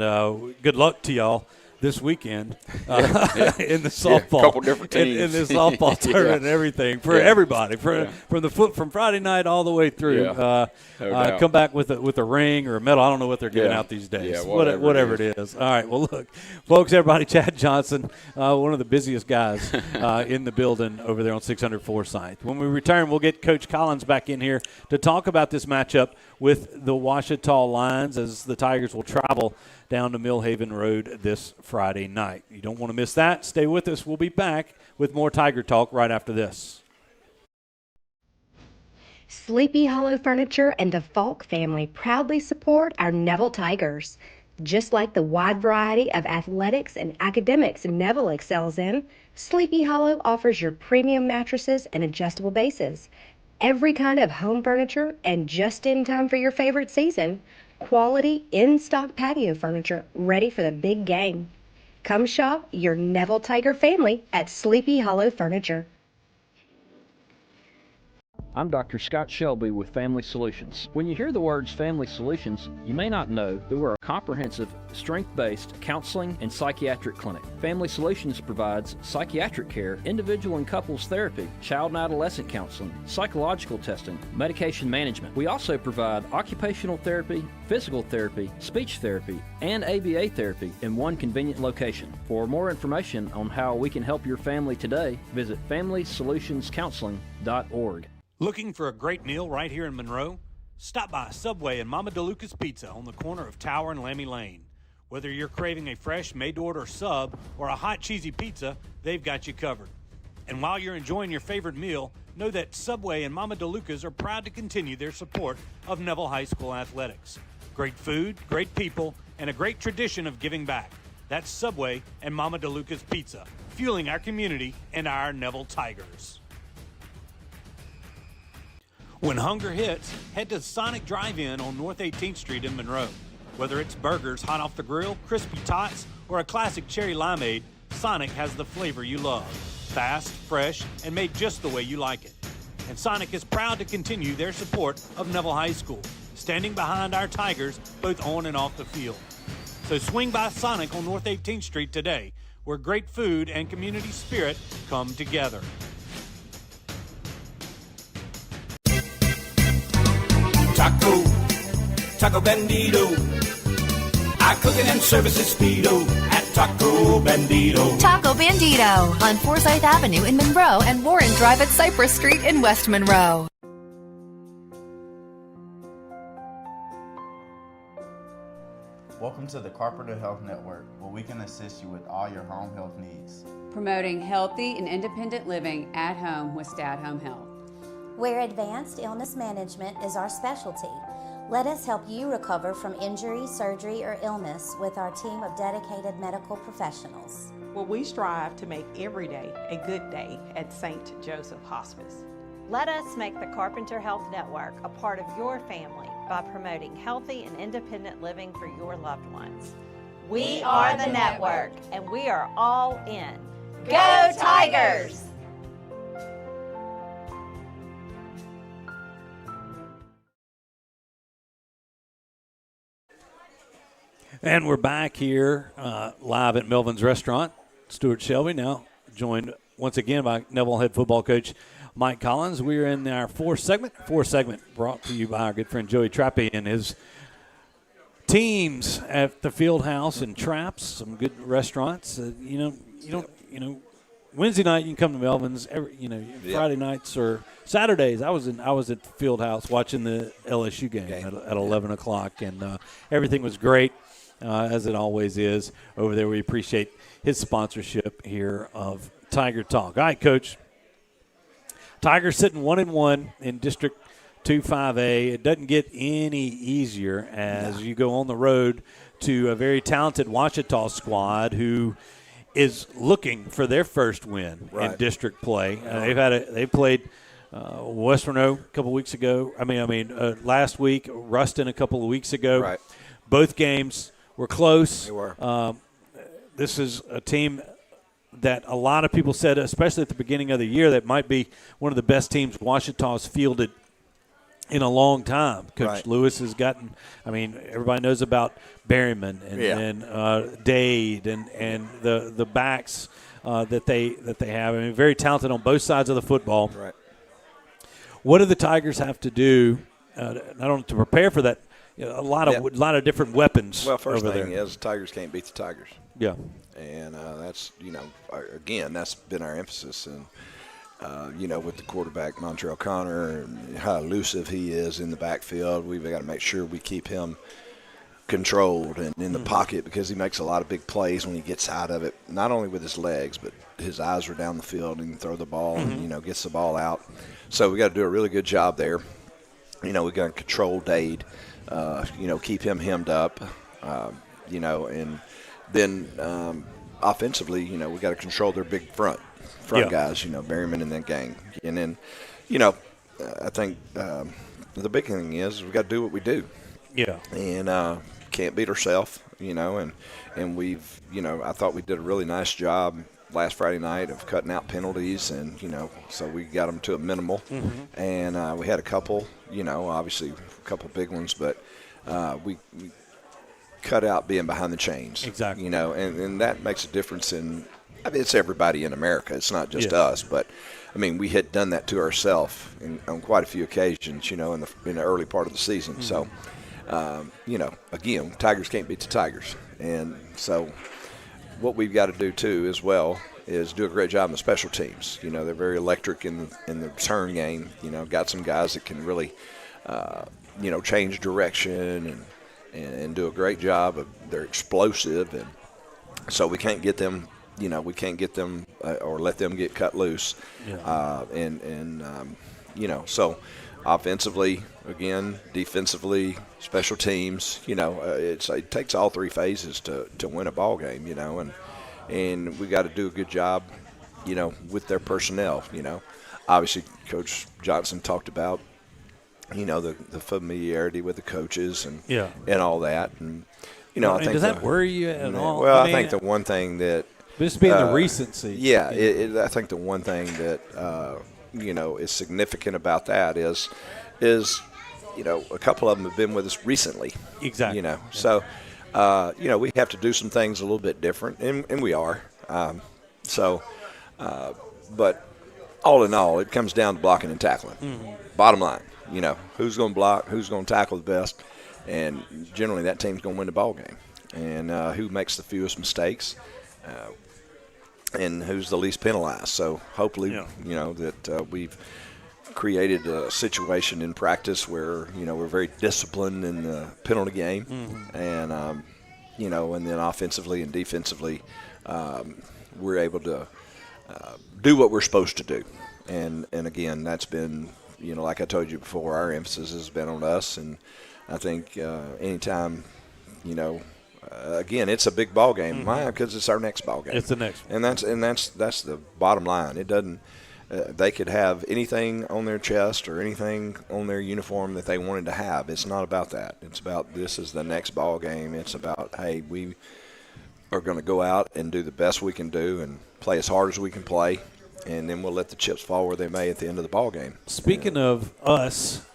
good luck to y'all this weekend in the softball, couple different teams in this softball tournament and everything for everybody from Friday night all the way through. No doubt. Come back with a ring or a medal. I don't know what they're giving out these days. Yeah, whatever it is. All right. Well, look, folks, everybody. Chad Johnson, one of the busiest guys in the building over there on 600 Forsyth. When we return, we'll get Coach Collins back in here to talk about this matchup with the Ouachita Lions as the Tigers will travel down to Millhaven Road this Friday night. You don't want to miss that. Stay with us. We'll be back with more Tiger Talk right after this. Sleepy Hollow Furniture and the Falk family proudly support our Neville Tigers. Just like the wide variety of athletics and academics Neville excels in, Sleepy Hollow offers your premium mattresses and adjustable bases, every kind of home furniture, and just in time for your favorite season, quality in-stock patio furniture ready for the big game. Come shop your Neville Tiger family at Sleepy Hollow Furniture. I'm Dr. Scott Shelby with Family Solutions. When you hear the words Family Solutions, you may not know that we're a comprehensive, strength-based counseling and psychiatric clinic. Family Solutions provides psychiatric care, individual and couples therapy, child and adolescent counseling, psychological testing, medication management. We also provide occupational therapy, physical therapy, speech therapy, and ABA therapy in one convenient location. For more information on how we can help your family today, visit FamilySolutionsCounseling.org. Looking for a great meal right here in Monroe? Stop by Subway and Mama DeLuca's Pizza on the corner of Tower and Lammy Lane. Whether you're craving a fresh, made-to-order sub or a hot, cheesy pizza, they've got you covered. And while you're enjoying your favorite meal, know that Subway and Mama DeLuca's are proud to continue their support of Neville High School athletics. Great food, great people, and a great tradition of giving back. That's Subway and Mama DeLuca's Pizza, fueling our community and our Neville Tigers. When hunger hits, head to Sonic Drive-In on North 18th Street in Monroe. Whether it's burgers hot off the grill, crispy tots, or a classic cherry limeade, Sonic has the flavor you love. Fast, fresh, and made just the way you like it. And Sonic is proud to continue their support of Neville High School, standing behind our Tigers both on and off the field. So swing by Sonic on North 18th Street today, where great food and community spirit come together. Taco Bandito. Our cooking and service is Speedo at Taco Bandito. Taco Bandito on Forsyth Avenue in Monroe and Warren Drive at Cypress Street in West Monroe. Welcome to the Carpenter Health Network, where we can assist you with all your home health needs. Promoting healthy and independent living at home with Stat Home Health. Where advanced illness management is our specialty. Let us help you recover from injury, surgery, or illness with our team of dedicated medical professionals. Well, we strive to make every day a good day at St. Joseph Hospice. Let us make the Carpenter Health Network a part of your family by promoting healthy and independent living for your loved ones. We are the network, and we are all in. Go Tigers! And we're back here live at Melvin's Restaurant. Stewart Shelby now joined once again by Neville head football coach Mike Collins. We're in our fourth segment brought to you by our good friend Joey Trappy and his teams at the Field House and Traps, some good restaurants. Wednesday night you can come to Melvin's. Friday nights or Saturdays. I was at the Field House watching the LSU game at 11 o'clock, and everything was great. As it always is over there. We appreciate his sponsorship here of Tiger Talk. All right, Coach. Tigers sitting 1-1 in District 2-5A. It doesn't get any easier as you go on the road to a very talented Ouachita squad who is looking for their first win in district play. They played West Monroe a couple weeks ago. Last week, Ruston a couple of weeks ago. Right. Both games were close. They were. This is a team that a lot of people said, especially at the beginning of the year, that might be one of the best teams Ouachita's fielded in a long time. Coach Lewis has gotten, everybody knows about Berryman and Dade and the backs that they have. Very talented on both sides of the football. Right. What do the Tigers have to do, not only to prepare for that? A lot of different weapons. Well, first over thing there. is the Tigers can't beat the Tigers. Yeah. And that's, again, that's been our emphasis. And, with the quarterback, Montreal Connor, and how elusive he is in the backfield, we've got to make sure we keep him controlled and in the pocket, because he makes a lot of big plays when he gets out of it, not only with his legs, but his eyes are down the field and he can throw the ball and, gets the ball out. So we got to do a really good job there. We got to control Dade, keep him hemmed up, and then offensively, we got to control their big front guys, Berryman and that gang. And then, I think the big thing is we got to do what we do. Yeah. And can't beat ourselves, and we've, I thought we did a really nice job last Friday night of cutting out penalties, and, so we got them to a minimal. And we had a couple, obviously a couple big ones, but we cut out being behind the chains. Exactly. And that makes a difference in, it's everybody in America. It's not just us, but we had done that to ourselves on quite a few occasions, in the early part of the season. So, again, Tigers can't beat the Tigers. And so what we've got to do too as well is do a great job in the special teams. They're very electric in the return game. Got some guys that can really, change direction and do a great job. They're explosive, and so we can't get them. Or let them get cut loose. So offensively, again, defensively, special teams, it takes all three phases to win a ball game, and we got to do a good job, with their personnel, Obviously, Coach Johnson talked about, the familiarity with the coaches and all that. And, I think does that worry you at all? Well, I think the one thing that – this being the recency. Yeah, I think the one thing that, is significant about that is a couple of them have been with us recently. Exactly. So, we have to do some things a little bit different, and we are. But all in all, it comes down to blocking and tackling. Bottom line, who's going to block, who's going to tackle the best, and generally that team's going to win the ball game. And who makes the fewest mistakes. And who's the least penalized. So hopefully, that we've created a situation in practice where, we're very disciplined in the penalty game. And, and then offensively and defensively, we're able to do what we're supposed to do. And again, that's been, like I told you before, our emphasis has been on us. And I think anytime, again, it's a big ball game. Why? Because it's our next ball game. It's the next one. And that's the bottom line. It doesn't. They could have anything on their chest or anything on their uniform that they wanted to have. It's not about that. It's about this is the next ball game. It's about, hey, we are going to go out and do the best we can do and play as hard as we can play, and then we'll let the chips fall where they may at the end of the ball game. Speaking of us,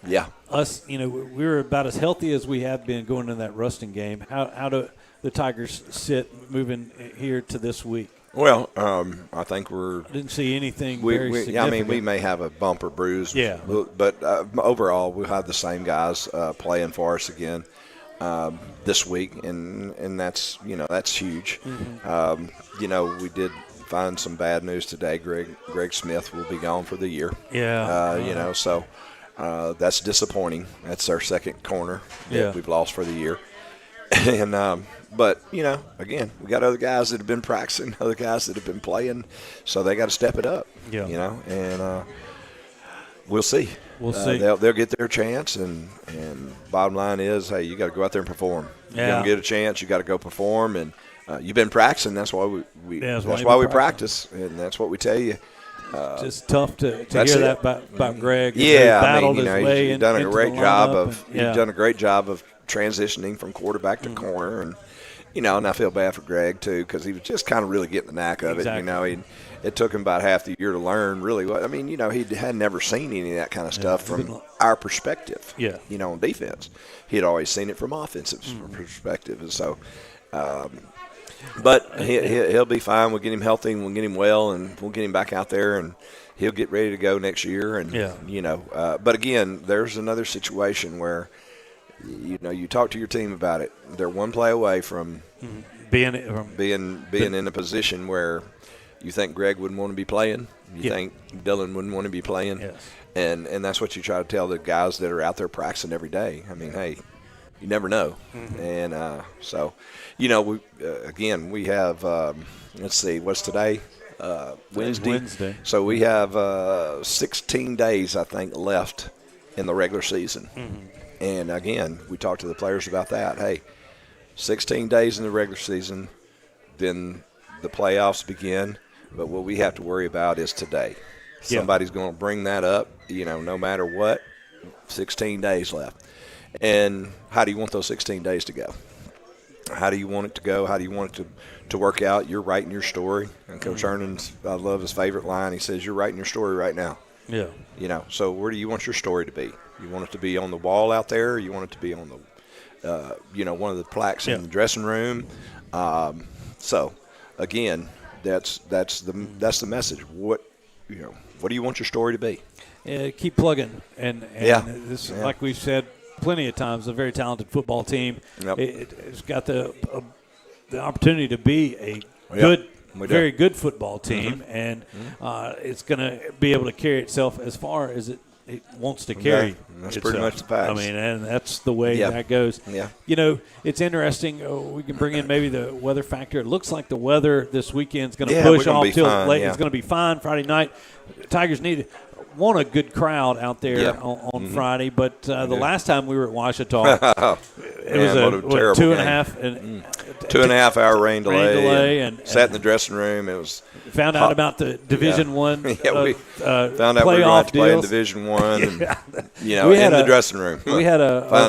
us, we're about as healthy as we have been going into that Ruston game. How do the Tigers sit moving here to this week? Well, I think I didn't see anything very significant. Yeah, I mean, we may have a bump or bruise. Yeah. But overall, we'll have the same guys playing for us again this week, and that's that's huge. We did find some bad news today. Greg Smith will be gone for the year. Yeah. So that's disappointing. That's our second corner that we've lost for the year. And but again, we got other guys that have been practicing, other guys that have been playing, so they got to step it up. And we'll see. We'll see. They'll get their chance, and bottom line is, hey, you got to go out there and perform. You're going to get a chance. You got to go perform, and you've been practicing. That's why that's why we practice, and that's what we tell you. Just tough to hear that about Greg. Yeah, battled his way he's done a great job of and, he's done a great job of transitioning from quarterback to corner, and and I feel bad for Greg too because he was just kind of really getting the knack of it. It took him about half the year to learn really what. I mean, he had never seen any of that kind of stuff from our perspective. Yeah, on defense, he had always seen it from offensive perspective, and so. But he'll be fine. We'll get him healthy and we'll get him well, and we'll get him back out there, and he'll get ready to go next year. And but again, there's another situation where you talk to your team about it. They're one play away from being in a position where you think Greg wouldn't want to be playing. You think Dylan wouldn't want to be playing. Yes. And that's what you try to tell the guys that are out there practicing every day. I mean, hey, you never know. And so, we have, let's see, what's today? Wednesday. So we have 16 days, I think, left in the regular season. And, again, we talked to the players about that. Hey, 16 days in the regular season, then the playoffs begin. But what we have to worry about is today. Somebody's going to bring that up, no matter what, 16 days left. And how do you want those 16 days to go? How do you want it to go? How do you want it to work out? You're writing your story. And Coach Herndon's, I love his favorite line. He says, you're writing your story right now. Yeah. So where do you want your story to be? You want it to be on the wall out there? Or you want it to be on the, one of the plaques in the dressing room? So, again, that's the message. What do you want your story to be? Keep plugging. And this, like we've said plenty of times, a very talented football team. It's got the opportunity to be a very good football team, and it's going to be able to carry itself as far as it wants to carry. That's itself. pretty much the facts. I mean, and that's the way that goes. Yeah. It's interesting. We can bring in maybe the weather factor. It looks like the weather this weekend is going to push off till late. It's going to be fine Friday night. Tigers want a good crowd out there on Friday, but the last time we were at Ouachita, it was a 2.5 hour rain delay and sat in the dressing room. It was found out about the Division One. We found out we were going to play in Division One. In the dressing room. We had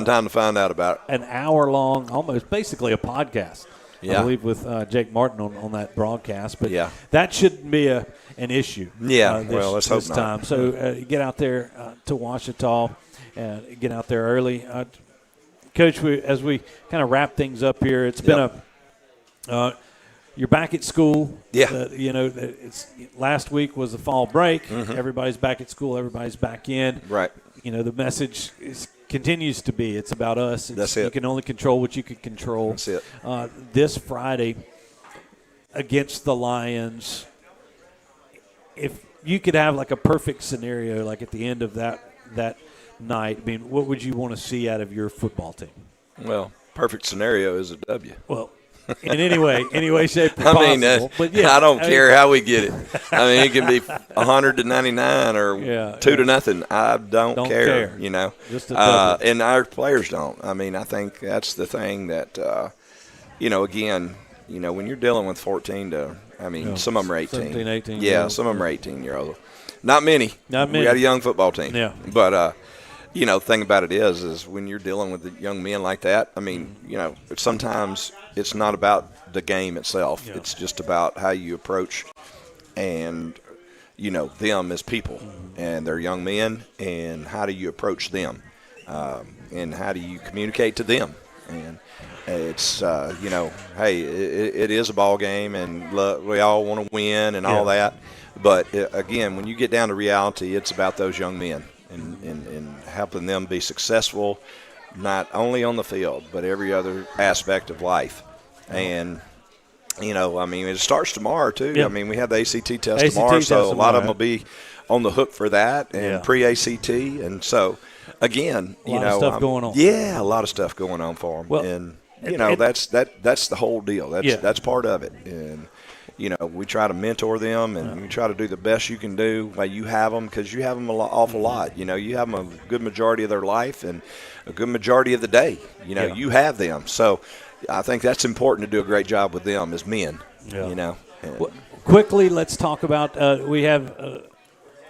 time to find out about it. An hour-long, almost basically a podcast. I believe with Jake Martin on that broadcast, but that shouldn't be an issue. Let's hope this not. time. So get out there to Ouachita, get out there early. Coach, as we kind of wrap things up here, it's been you're back at school. It's last week was the fall break. Everybody's back at school. Everybody's back in. Right. The message continues to be it's about us. That's it. You can only control what you can control. That's it. This Friday against the Lions, if you could have like a perfect scenario, like at the end of that night, I mean, what would you want to see out of your football team? Well, perfect scenario is a W. Well, in any way, shape, or possible. But I don't care how we get it. I mean, it can be 100-99 or 2-0. I don't care. Just a and our players don't. I mean, I think that's the thing that, again, when you're dealing with 14 to, I mean, some of them are 18. 17, 18. Yeah, some of them are 18-year-olds. Not many. We got a young football team. Yeah. But, the thing about it is when you're dealing with the young men like that, I mean, sometimes it's not about the game itself. Yeah. It's just about how you approach and, them as people. And they're young men, and how do you approach them? And how do you communicate to them? And it's, hey, it is a ball game, and we all want to win and all that. But, again, when you get down to reality, it's about those young men. And helping them be successful, not only on the field, but every other aspect of life. And, I mean, it starts tomorrow, too. Yeah. I mean, we have the ACT test tomorrow, so a lot of them will be on the hook for that and pre-ACT. And so, again, a lot of stuff going on. Yeah, a lot of stuff going on for them. Well, and, that's the whole deal. That's part of it. And we try to mentor them, and you try to do the best you can do while you have them, because you have them awful lot. You have them a good majority of their life and a good majority of the day. You have them. So I think that's important to do a great job with them as men. Yeah. Quickly, let's talk about we have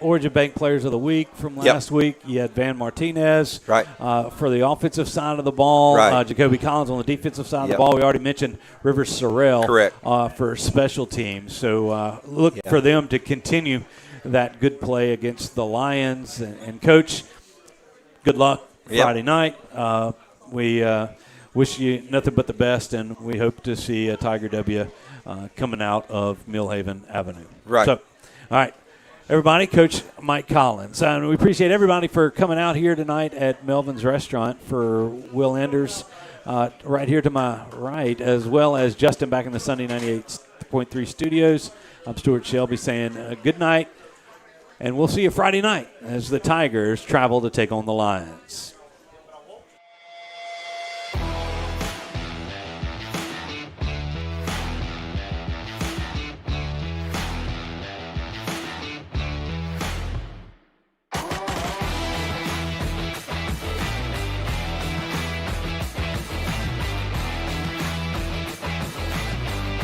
Origin Bank Players of the Week from last week. You had Van Martinez for the offensive side of the ball. Jacoby Collins on the defensive side of the ball. We already mentioned Rivers Sorrell for special teams. So look for them to continue that good play against the Lions. And Coach, good luck Friday night. We wish you nothing but the best, and we hope to see a Tiger W coming out of Millhaven Avenue. Right. So, all right. Everybody, Coach Mike Collins. And we appreciate everybody for coming out here tonight at Melvin's Restaurant. For Will Enders right here to my right, as well as Justin back in the Sunday 98.3 studios. I'm Stewart Shelby saying good night, and we'll see you Friday night as the Tigers travel to take on the Lions.